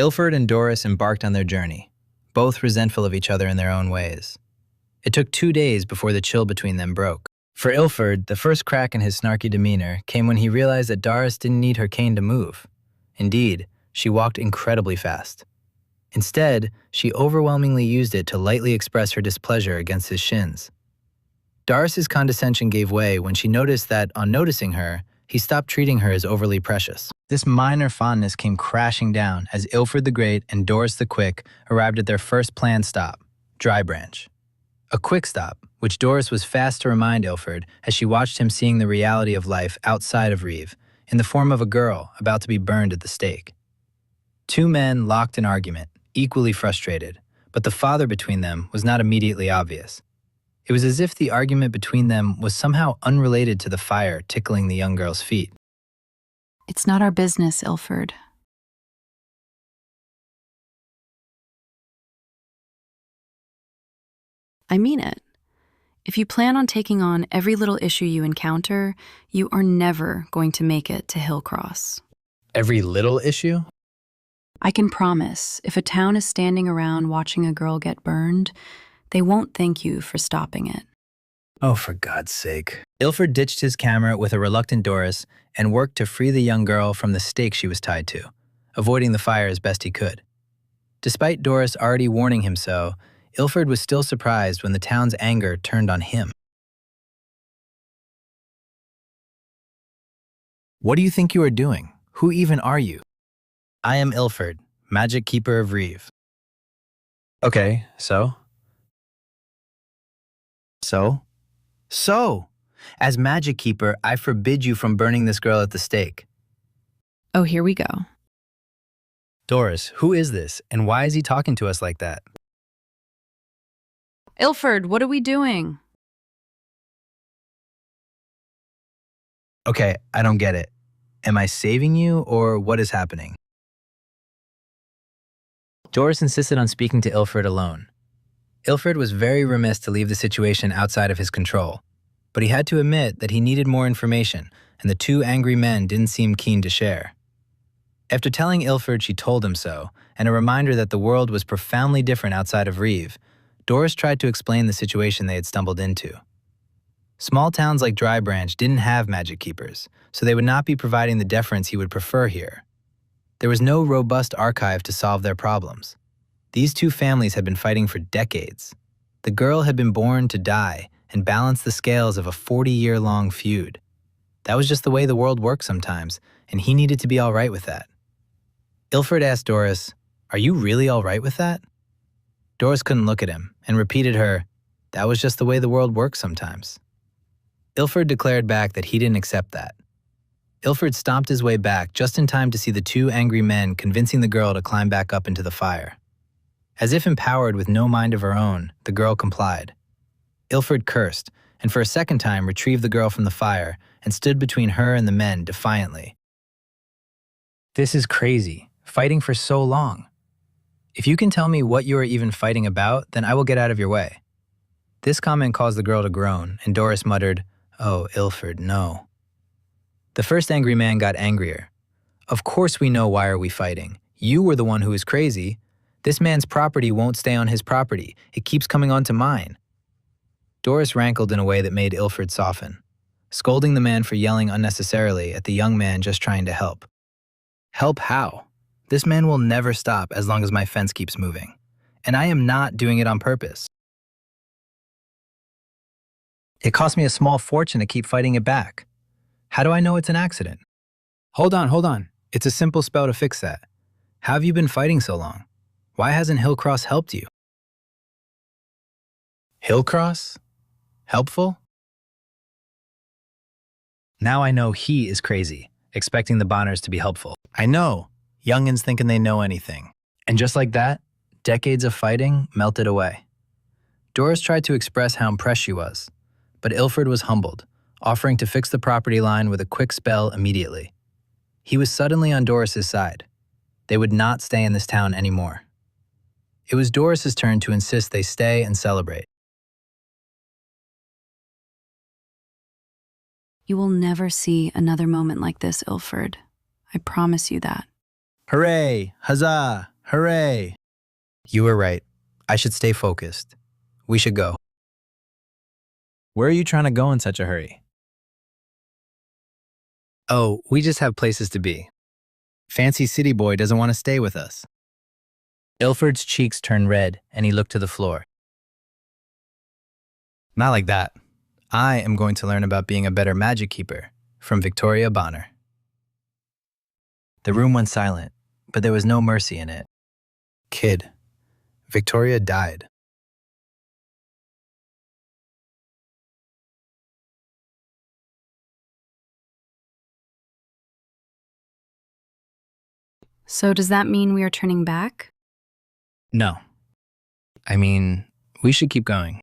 Ilford and Doris embarked on their journey, both resentful of each other in their own ways. It took 2 days before the chill between them broke. For Ilford, the first crack in his snarky demeanor came when he realized that Doris didn't need her cane to move. Indeed, she walked incredibly fast. Instead, she overwhelmingly used it to lightly express her displeasure against his shins. Doris's condescension gave way when she noticed that, on noticing her, he stopped treating her as overly precious. This minor fondness came crashing down as Ilford the Great and Doris the Quick arrived at their first planned stop, Dry Branch. A quick stop, which Doris was fast to remind Ilford as she watched him seeing the reality of life outside of Reeve, in the form of a girl about to be burned at the stake. Two men locked in argument, equally frustrated, but the father between them was not immediately obvious. It was as if the argument between them was somehow unrelated to the fire tickling the young girl's feet. It's not our business, Ilford. I mean it. If you plan on taking on every little issue you encounter, you are never going to make it to Hillcross. Every little issue? I can promise, if a town is standing around watching a girl get burned, they won't thank you for stopping it. Oh, for God's sake. Ilford ditched his camera with a reluctant Doris and worked to free the young girl from the stake she was tied to, avoiding the fire as best he could. Despite Doris already warning him so, Ilford was still surprised when the town's anger turned on him. What do you think you are doing? Who even are you? I am Ilford, Magic Keeper of Reeve. Okay, so? So, as Magic Keeper, I forbid you from burning this girl at the stake. Oh, here we go. Doris, who is this, and why is he talking to us like that? Ilford, what are we doing? Okay, I don't get it. Am I saving you, or what is happening? Doris insisted on speaking to Ilford alone. Ilford was very remiss to leave the situation outside of his control, but he had to admit that he needed more information, and the two angry men didn't seem keen to share. After telling Ilford she told him so, and a reminder that the world was profoundly different outside of Reeve, Doris tried to explain the situation they had stumbled into. Small towns like Dry Branch didn't have magic keepers, so they would not be providing the deference he would prefer here. There was no robust archive to solve their problems. These two families had been fighting for decades. The girl had been born to die and balance the scales of a 40-year-long feud. That was just the way the world worked sometimes, and he needed to be all right with that. Ilford asked Doris, "Are you really all right with that?" Doris couldn't look at him and repeated her, "That was just the way the world works sometimes." Ilford declared back that he didn't accept that. Ilford stomped his way back just in time to see the two angry men convincing the girl to climb back up into the fire. As if empowered with no mind of her own, the girl complied. Ilford cursed, and for a second time retrieved the girl from the fire and stood between her and the men defiantly. "This is crazy, fighting for so long. If you can tell me what you are even fighting about, then I will get out of your way." This comment caused the girl to groan, and Doris muttered, "Oh, Ilford, no." The first angry man got angrier. "Of course we know why are we fighting. You were the one who is crazy. This man's property won't stay on his property. It keeps coming onto mine." Doris rankled in a way that made Ilford soften, scolding the man for yelling unnecessarily at the young man just trying to help. Help how? This man will never stop as long as my fence keeps moving. And I am not doing it on purpose. It cost me a small fortune to keep fighting it back. How do I know it's an accident? Hold on. It's a simple spell to fix that. How have you been fighting so long? Why hasn't Hillcross helped you? Hillcross? Helpful? Now I know he is crazy, expecting the Bonners to be helpful. I know, youngins thinking they know anything. And just like that, decades of fighting melted away. Doris tried to express how impressed she was, but Ilford was humbled, offering to fix the property line with a quick spell immediately. He was suddenly on Doris's side. They would not stay in this town anymore. It was Doris's turn to insist they stay and celebrate. You will never see another moment like this, Ilford. I promise you that. Hooray! Huzzah! Hooray! You were right. I should stay focused. We should go. Where are you trying to go in such a hurry? Oh, we just have places to be. Fancy city boy doesn't want to stay with us. Ilford's cheeks turned red, and he looked to the floor. Not like that. I am going to learn about being a better magic keeper from Victoria Bonner. The room went silent, but there was no mercy in it. Kid, Victoria died. So does that mean we are turning back? No. I mean, we should keep going.